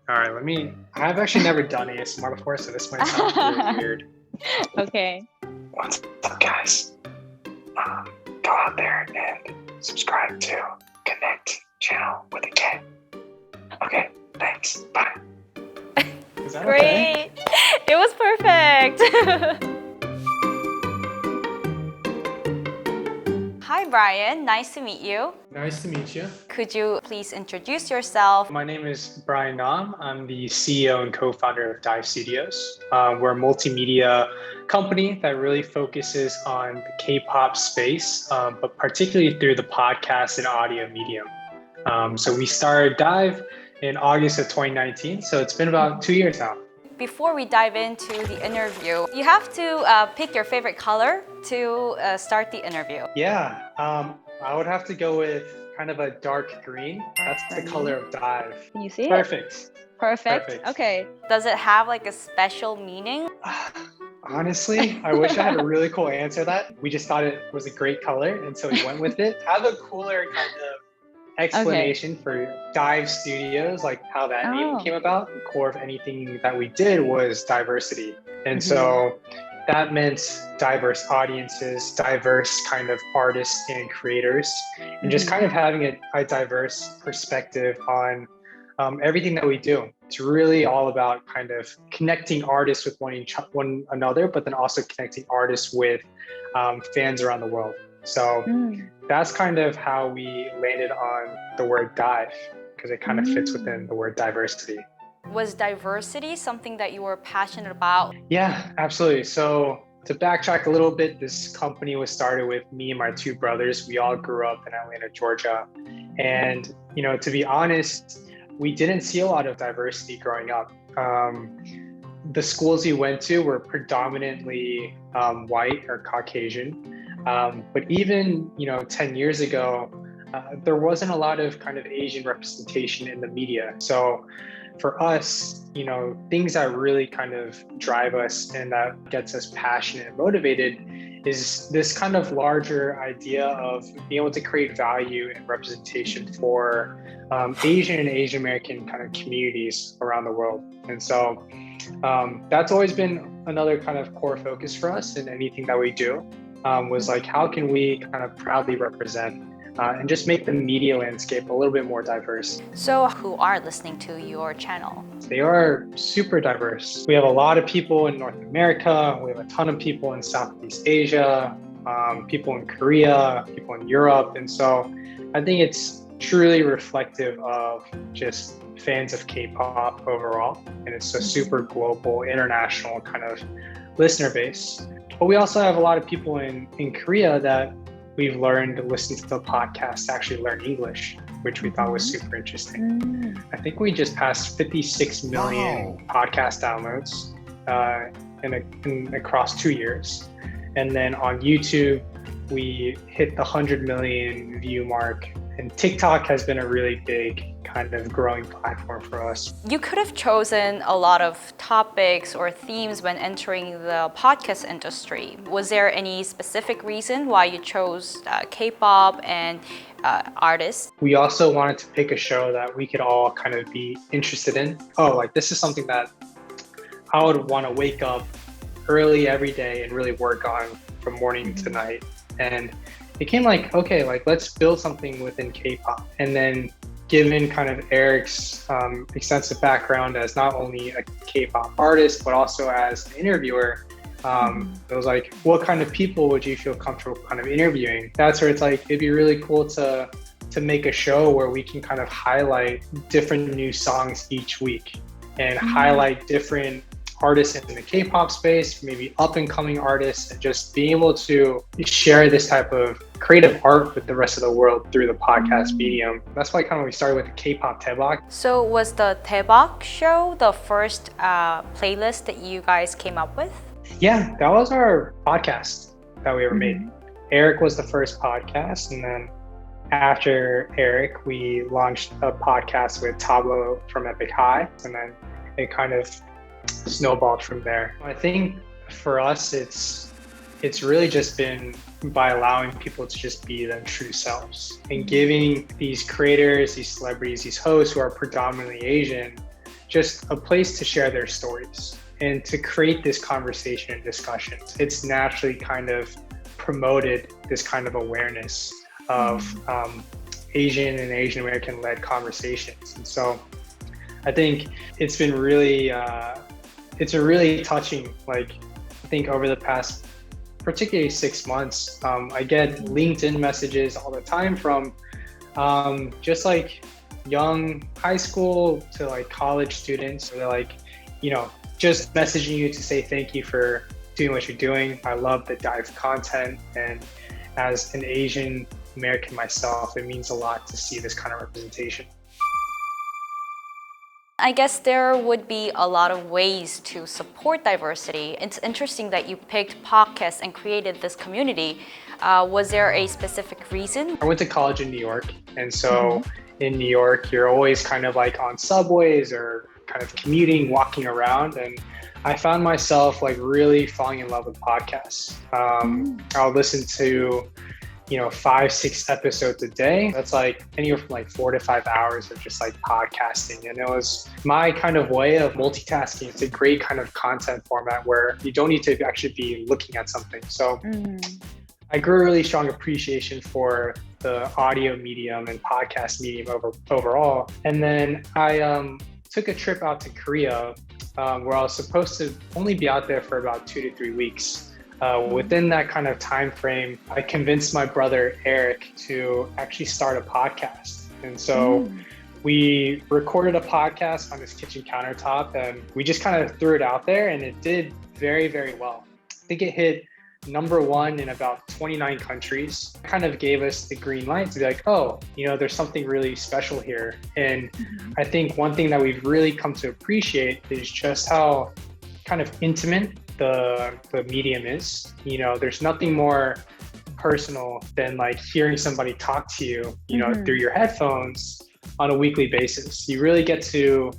All right, I've actually never done ASMR before, so this might sound really weird. Okay. What's up, guys? Go out there and subscribe to Connect channel with a K. Okay, thanks. Bye. Is that okay? Great. It was perfect. Hi, Brian. Nice to meet you. Nice to meet you. Could you please introduce yourself? My name is Brian Nam. I'm the CEO and co-founder of Dive Studios. We're a multimedia company that really focuses on the K-pop space, but particularly through the podcast and audio medium. So we started Dive in August of 2019. So it's been about 2 years now. Before we dive into the interview, you have to pick your favorite color to start the interview. Yeah, I would have to go with kind of a dark green. That's the color of Dive. You see Perfect. Perfect. Okay. Does it have like a special meaning? Honestly, I wish I had a really cool answer to that. We just thought it was a great color, and so we went with it. I have a cooler kind of explanation for Dive Studios, like how that name came about. The core of anything that we did was diversity. And so that meant diverse audiences, diverse kind of artists and creators, and just kind of having a diverse perspective on everything that we do. It's really all about kind of connecting artists with one another, but then also connecting artists with fans around the world. So that's kind of how we landed on the word dive, because it kind of fits within the word diversity. Was diversity something that you were passionate about? Yeah, absolutely. So to backtrack a little bit, this company was started with me and my two brothers. We all grew up in Atlanta, Georgia. And, to be honest, we didn't see a lot of diversity growing up. The schools we went to were predominantly white or Caucasian. But even, 10 years ago, there wasn't a lot of kind of Asian representation in the media. So for us, things that really kind of drive us and that gets us passionate and motivated is this kind of larger idea of being able to create value and representation for Asian and Asian American kind of communities around the world. And so that's always been another kind of core focus for us in anything that we do. Was like, how can we kind of proudly represent and just make the media landscape a little bit more diverse. So who are listening to your channel? They are super diverse. We have a lot of people in North America. We have a ton of people in Southeast Asia, people in Korea, people in Europe. And so I think it's truly reflective of just fans of K-pop overall. And it's a super global, international kind of listener base. But we also have a lot of people in Korea that we've learned to listen to the podcast to actually learn English, which we thought was super interesting. I think we just passed 56 million podcast downloads across 2 years. And then on YouTube, we hit the 100 million view mark. And TikTok has been a really big kind of growing platform for us. You could have chosen a lot of topics or themes when entering the podcast industry. Was there any specific reason why you chose K-pop and artists? We also wanted to pick a show that we could all kind of be interested in. This is something that I would want to wake up early every day and really work on from morning to night. And it came let's build something within K-pop. And then given kind of Eric's extensive background as not only a K-pop artist, but also as an interviewer, it was like, what kind of people would you feel comfortable kind of interviewing? That's where it's like, it'd be really cool to make a show where we can kind of highlight different new songs each week and highlight different artists in the K-pop space, maybe up-and-coming artists, and just being able to share this type of creative art with the rest of the world through the podcast medium. That's why kind of we started with the K-pop Taebak. So was the Taebak show the first playlist that you guys came up with? Yeah, that was our podcast that we ever made. Eric was the first podcast, and then after Eric, we launched a podcast with Taboo from Epic High, and then it kind of snowballed from there. I think for us, it's really just been by allowing people to just be their true selves and giving these creators, these celebrities, these hosts who are predominantly Asian, just a place to share their stories and to create this conversation and discussions. It's naturally kind of promoted this kind of awareness of Asian and Asian American led conversations. And so I think it's been really, it's a really touching, like, I think over the past, particularly 6 months, I get LinkedIn messages all the time from just like young high school to like college students. They're like, just messaging you to say thank you for doing what you're doing. I love the dive content. And as an Asian American myself, it means a lot to see this kind of representation. I guess there would be a lot of ways to support diversity. It's interesting that you picked podcasts and created this community. Was there a specific reason? I went to college in New York. And so in New York, you're always kind of like on subways or kind of commuting, walking around. And I found myself like really falling in love with podcasts. I'll listen to 5-6 episodes a day. That's like anywhere from like 4 to 5 hours of just like podcasting. And it was my kind of way of multitasking. It's a great kind of content format where you don't need to actually be looking at something. So I grew a really strong appreciation for the audio medium and podcast medium overall. And then I took a trip out to Korea where I was supposed to only be out there for about 2 to 3 weeks. Within that kind of time frame, I convinced my brother Eric to actually start a podcast. And so we recorded a podcast on his kitchen countertop, and we just kind of threw it out there, and it did very, very well. I think it hit #1 in about 29 countries. It kind of gave us the green light to be like, oh, there's something really special here. And I think one thing that we've really come to appreciate is just how kind of intimate the medium is. There's nothing more personal than like hearing somebody talk to you, through your headphones on a weekly basis. You really get to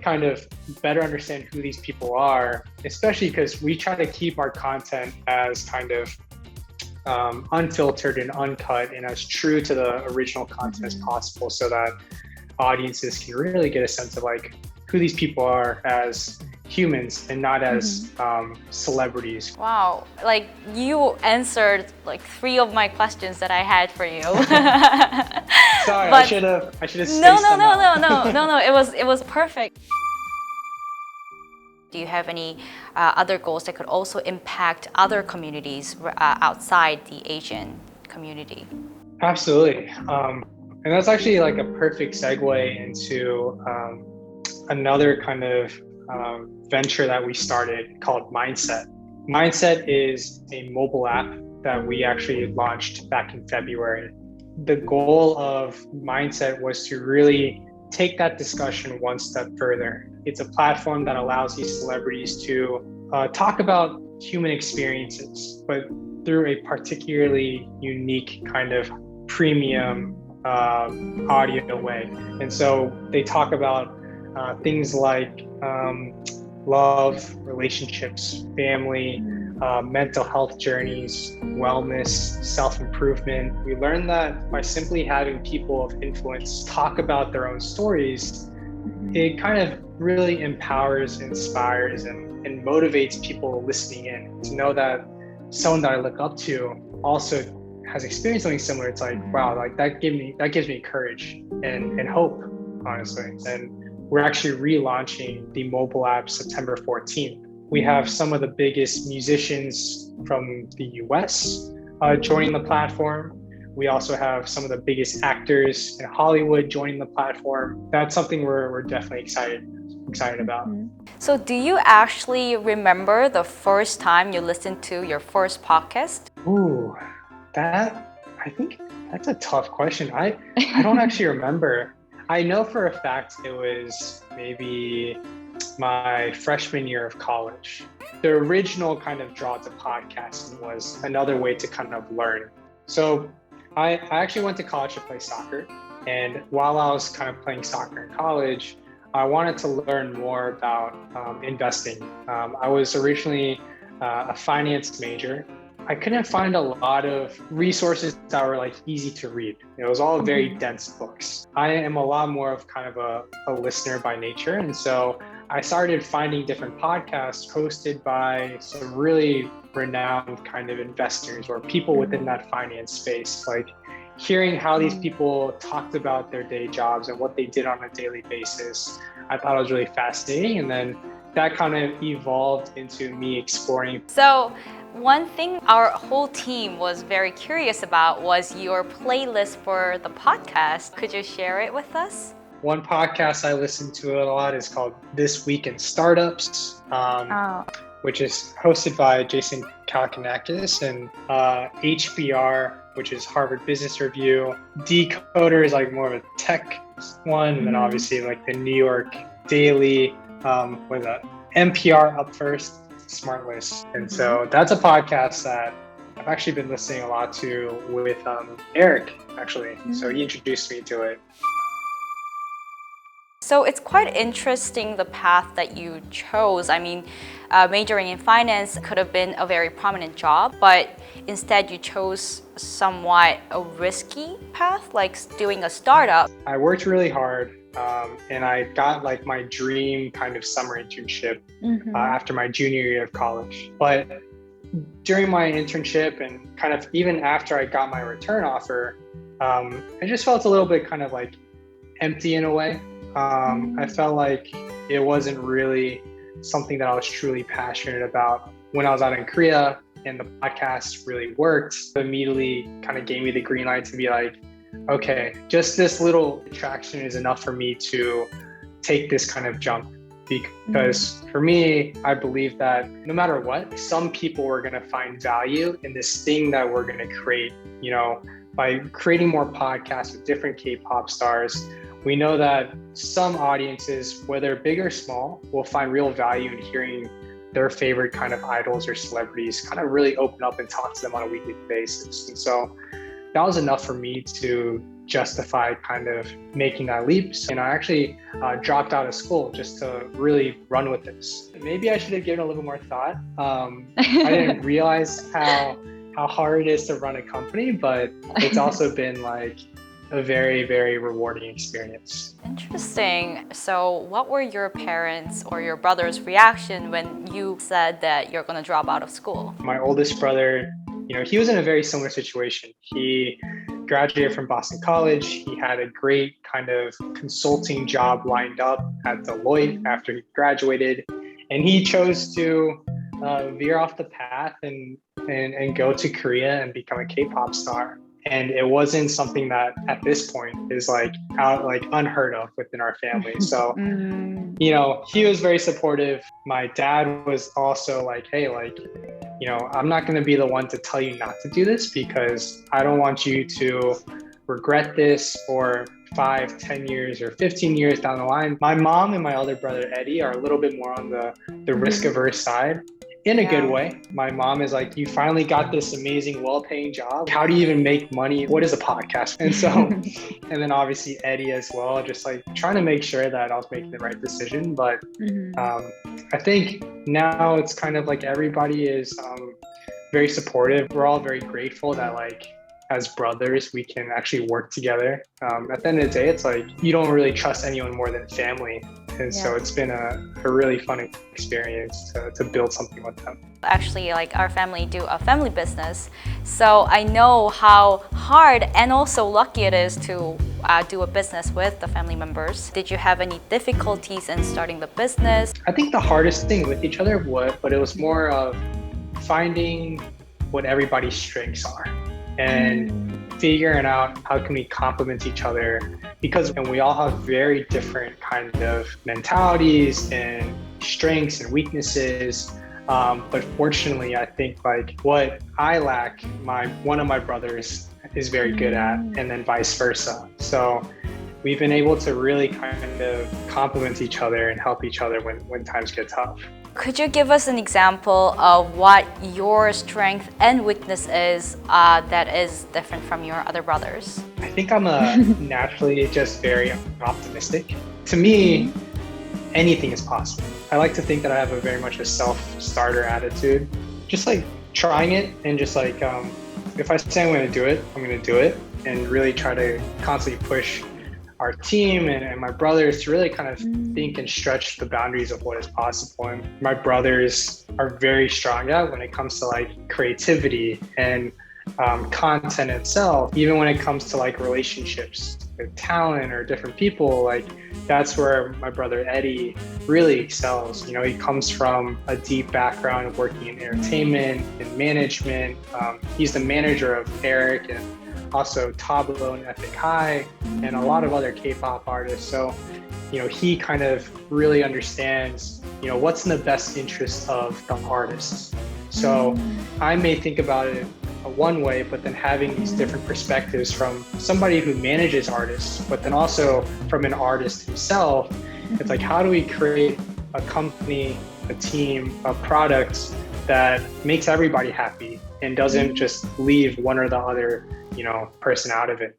kind of better understand who these people are, especially because we try to keep our content as kind of unfiltered and uncut and as true to the original content as possible, so that audiences can really get a sense of like who these people are as humans and not as celebrities. Wow, like you answered like 3 of my questions that I had for you. Sorry, but I should have spaced no, them out. no. It was perfect. Do you have any other goals that could also impact other communities outside the Asian community? Absolutely, and that's actually like a perfect segue into another kind of venture that we started called Mindset. Mindset is a mobile app that we actually launched back in February. The goal of Mindset was to really take that discussion one step further. It's a platform that allows these celebrities to talk about human experiences, but through a particularly unique kind of premium audio way. And so they talk about things like love, relationships, family, mental health journeys, wellness, self-improvement. We learned that by simply having people of influence talk about their own stories, it kind of really empowers, inspires, and motivates people listening in to know that someone that I look up to also has experienced something similar. It's like, wow, like that gives me courage and hope, honestly. And we're actually relaunching the mobile app September 14th. We have some of the biggest musicians from the US joining the platform. We also have some of the biggest actors in Hollywood joining the platform. That's something we're definitely excited about. So do you actually remember the first time you listened to your first podcast? Ooh, I think that's a tough question. I don't actually remember. I know for a fact it was maybe my freshman year of college. The original kind of draw to podcasting was another way to kind of learn. So I actually went to college to play soccer. And while I was kind of playing soccer in college, I wanted to learn more about investing. I was originally a finance major. I couldn't find a lot of resources that were like easy to read. It was all very dense books. I am a lot more of kind of a listener by nature. And so I started finding different podcasts hosted by some really renowned kind of investors or people within that finance space, like hearing how these people talked about their day jobs and what they did on a daily basis. I thought it was really fascinating. And then that kind of evolved into me exploring. So one thing our whole team was very curious about was your playlist for the podcast. Could you share it with us? One podcast I listen to a lot is called This Week in Startups, which is hosted by Jason Calacanakis, and HBR, which is Harvard Business Review. Decoder is like more of a tech one, and then obviously like the New York Daily with a NPR up first, Smart List. And so that's a podcast that I've actually been listening a lot to with Eric, actually. So he introduced me to it. So it's quite interesting the path that you chose. I mean, majoring in finance could have been a very prominent job, but instead you chose somewhat a risky path, like doing a startup. I worked really hard and I got like my dream kind of summer internship after my junior year of college. But during my internship and kind of even after I got my return offer, I just felt a little bit kind of like empty in a way. I felt like it wasn't really something that I was truly passionate about. When I was out in Korea and the podcast really worked, it immediately kind of gave me the green light to be like, okay, just this little attraction is enough for me to take this kind of jump. Because for me, I believe that no matter what, some people are going to find value in this thing that we're going to create, you know, by creating more podcasts with different K-pop stars. We know that some audiences, whether big or small, will find real value in hearing their favorite kind of idols or celebrities kind of really open up and talk to them on a weekly basis. And so that was enough for me to justify kind of making that leap. And I actually dropped out of school just to really run with this. Maybe I should have given a little more thought. I didn't realize how hard it is to run a company, but it's also been like a very, very rewarding experience. Interesting. So what were your parents or your brother's reaction when you said that you're going to drop out of school? My oldest brother, you know, he was in a very similar situation. He graduated from Boston College. He had a great kind of consulting job lined up at Deloitte after he graduated. And he chose to veer off the path and go to Korea and become a K-pop star. And it wasn't something that at this point is like unheard of within our family. So, you know, he was very supportive. My dad was also like, hey, like, you know, I'm not going to be the one to tell you not to do this because I don't want you to regret this for 5, 10 years or 15 years down the line. My mom and my older brother, Eddie, are a little bit more on the risk averse side. In a good way. My mom is like, you finally got this amazing, well-paying job. How do you even make money? What is a podcast? And so, and then obviously Eddie as well, just like trying to make sure that I was making the right decision. But I think now it's kind of like everybody is very supportive. We're all very grateful that like as brothers, we can actually work together. At the end of the day, it's like you don't really trust anyone more than family. And so it's been a really fun experience to build something with them. Actually, like our family do a family business. So I know how hard and also lucky it is to do a business with the family members. Did you have any difficulties in starting the business? I think the hardest thing with each other but it was more of finding what everybody's strengths are and figuring out how can we complement each other, because we all have very different kind of mentalities and strengths and weaknesses. But fortunately, I think like what I lack, one of my brothers is very good at, and then vice versa. So we've been able to really kind of complement each other and help each other when times get tough. Could you give us an example of what your strength and weakness is that is different from your other brothers? I think I'm naturally just very optimistic. To me, anything is possible. I like to think that I have very much a self-starter attitude. Just like trying it and just like, if I say I'm going to do it, I'm going to do it, and really try to constantly push our team and my brothers to really kind of think and stretch the boundaries of what is possible. And my brothers are very strong when it comes to like creativity and content itself. Even when it comes to like relationships with talent or different people, like that's where my brother Eddie really excels. You know, he comes from a deep background of working in entertainment and management. He's the manager of Eric and also Taboo and Epic High and a lot of other K-pop artists. So, you know, he kind of really understands, you know, what's in the best interest of the artists. So I may think about it one way, but then having these different perspectives from somebody who manages artists, but then also from an artist himself, it's like, how do we create a company, a team, a product that makes everybody happy and doesn't just leave one or the other, you know, person out of it?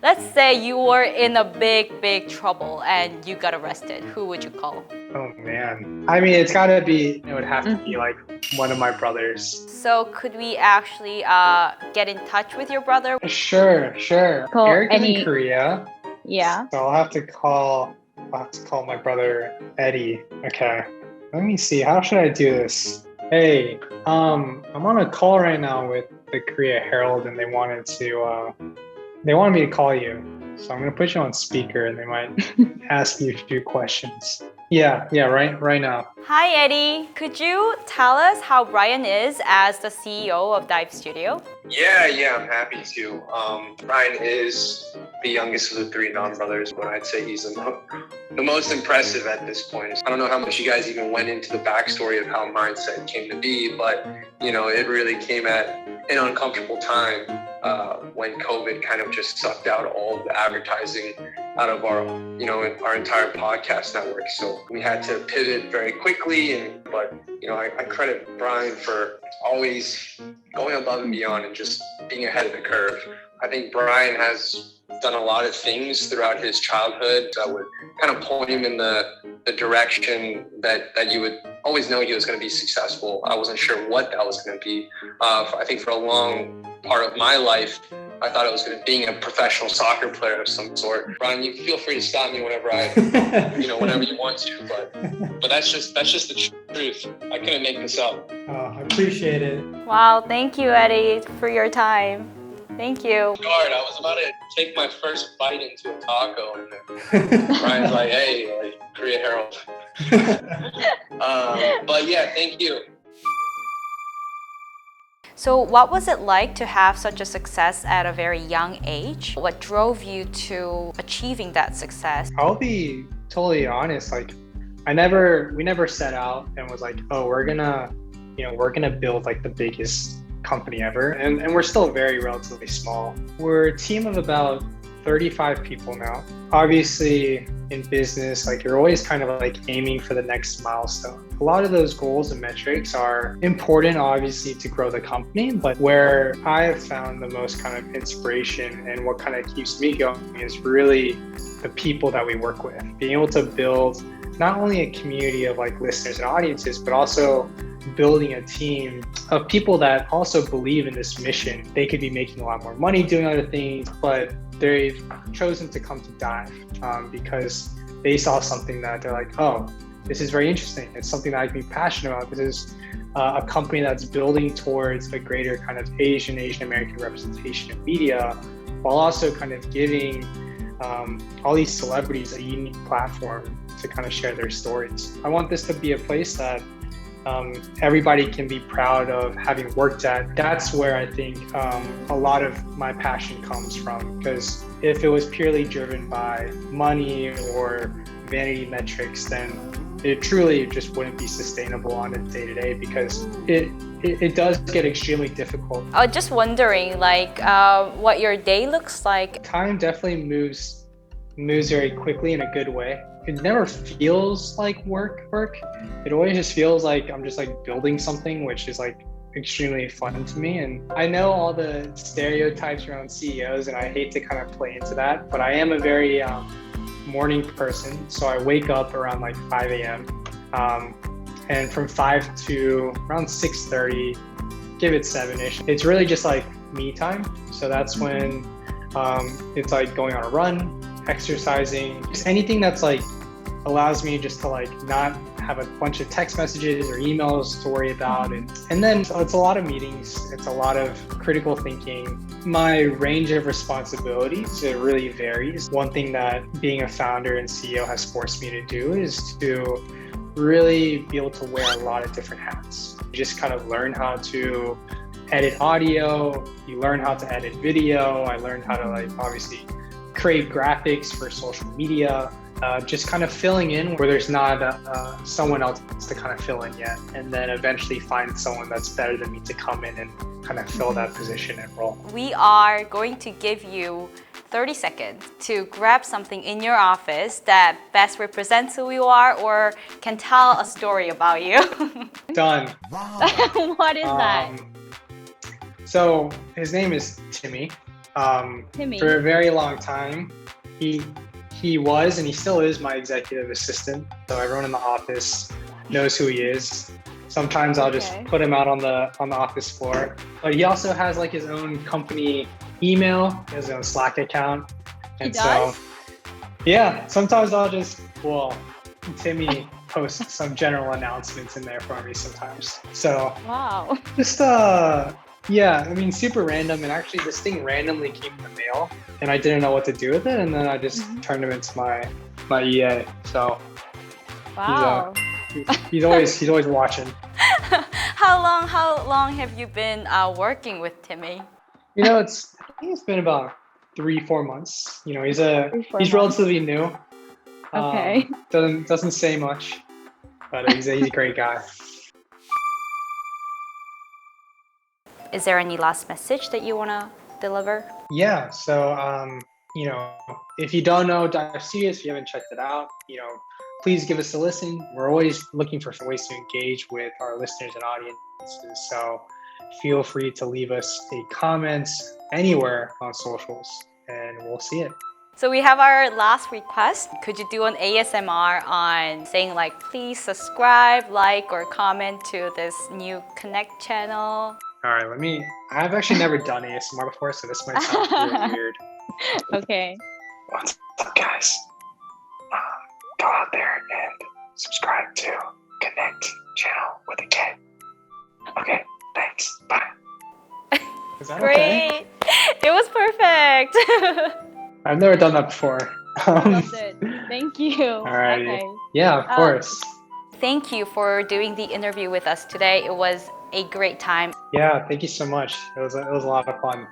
Let's say you were in a big trouble and you got arrested. Who would you call? Oh man. I mean, it would have to be like one of my brothers. So could we actually get in touch with your brother? Sure. Call Eric is in Korea. Yeah. So I'll have to call my brother Eddie. Okay. Let me see. How should I do this? Hey, I'm on a call right now with the Korea Herald, and they wanted me to call you. So I'm gonna put you on speaker, and they might ask you a few questions. Yeah, right now. Hi, Eddie. Could you tell us how Brian is as the CEO of Dive Studio? Yeah, I'm happy to. Brian is the youngest of the three non-brothers, but I'd say he's the most impressive at this point. I don't know how much you guys even went into the backstory of how Mindset came to be, but you know, it really came at an uncomfortable time when COVID kind of just sucked out all of the advertising out of our entire podcast network. So we had to pivot very quickly, but I credit Brian for always going above and beyond and just being ahead of the curve. I think Brian has done a lot of things throughout his childhood that would kind of point him in the direction that you would always know he was going to be successful. I wasn't sure what that was going to be. I think for a long part of my life, I thought it was going to be being a professional soccer player of some sort. Brian, you feel free to stop me whenever whenever you want to, but that's just the truth. I couldn't make this up. I appreciate it. Wow, thank you, Eddie, for your time. Thank you. I was about to take my first bite into a taco, and then Brian's like, "Hey, Korea Herald." But yeah, thank you. So what was it like to have such a success at a very young age? What drove you to achieving that success? I'll be totally honest. Like, we never set out and was like, oh, we're gonna build like the biggest company ever. And we're still very relatively small. We're a team of about 35 people now. Obviously, in business, like you're always kind of like aiming for the next milestone. A lot of those goals and metrics are important, obviously, to grow the company, but where I have found the most kind of inspiration and what kind of keeps me going is really the people that we work with. Being able to build not only a community of like listeners and audiences, but also building a team of people that also believe in this mission. They could be making a lot more money doing other things, but they've chosen to come to Dive because they saw something that they're like, oh, this is very interesting. It's something that I can be passionate about. This is a company that's building towards a greater kind of Asian American representation in media, while also kind of giving all these celebrities a unique platform to kind of share their stories. I want this to be a place that everybody can be proud of having worked at. That's where I think a lot of my passion comes from, because if it was purely driven by money or vanity metrics, then it truly just wouldn't be sustainable on a day-to-day, because it does get extremely difficult. I was just wondering, like, what your day looks like. Time definitely moves very quickly in a good way. It never feels like work. It always just feels like I'm just like building something, which is like extremely fun to me. And I know all the stereotypes around CEOs, and I hate to kind of play into that, but I am a very morning person. So I wake up around like 5 a.m. And from 5 to around 6:30, give it 7-ish. It's really just like me time. So that's when it's like going on a run, exercising, just anything that's like allows me just to like not have a bunch of text messages or emails to worry about. And then it's a lot of meetings. It's a lot of critical thinking. My range of responsibilities, it really varies. One thing that being a founder and CEO has forced me to do is to really be able to wear a lot of different hats. You just kind of learn how to edit audio, you learn how to edit video. I learned how to like obviously create graphics for social media, just kind of filling in where there's not someone else to kind of fill in yet, and then eventually find someone that's better than me to come in and kind of fill that position and role. We are going to give you 30 seconds to grab something in your office that best represents who you are or can tell a story about you. Done. Wow. What is that? So his name is Timmy. Timmy. For a very long time, he was and he still is my executive assistant. So everyone in the office knows who he is. Sometimes I'll just put him out on the office floor. But he also has like his own company email, his own Slack account. And so yeah, sometimes I'll just Timmy posts some general announcements in there for me sometimes. So Wow. just yeah, I mean, super random. And actually this thing randomly came in the mail and I didn't know what to do with it. And then I just turned him into my EA. So Wow. he's always watching. How long have you been working with Timmy? You know, I think it's been about 3-4 months. You know, he's 3-4 months. relatively new. Okay. Doesn't say much, but he's a great guy. Is there any last message that you want to deliver? Yeah. So you know, if you don't know Dive Studios, if you haven't checked it out, you know, please give us a listen. We're always looking for some ways to engage with our listeners and audiences. So feel free to leave us a comment anywhere on socials and we'll see it. So we have our last request. Could you do an ASMR on saying like, please subscribe, like, or comment to this new Connect channel? All right, I've actually never done ASMR before, so this might sound really weird. Okay. What's up, guys? Go out there and subscribe to Connect channel with a K. Okay, thanks. Bye. Is that Great. okay? It was perfect. I've never done that before. That's it. Thank you. All right. Okay. Yeah, of course. Thank you for doing the interview with us today. It was a great time. Yeah, thank you so much. It was a lot of fun.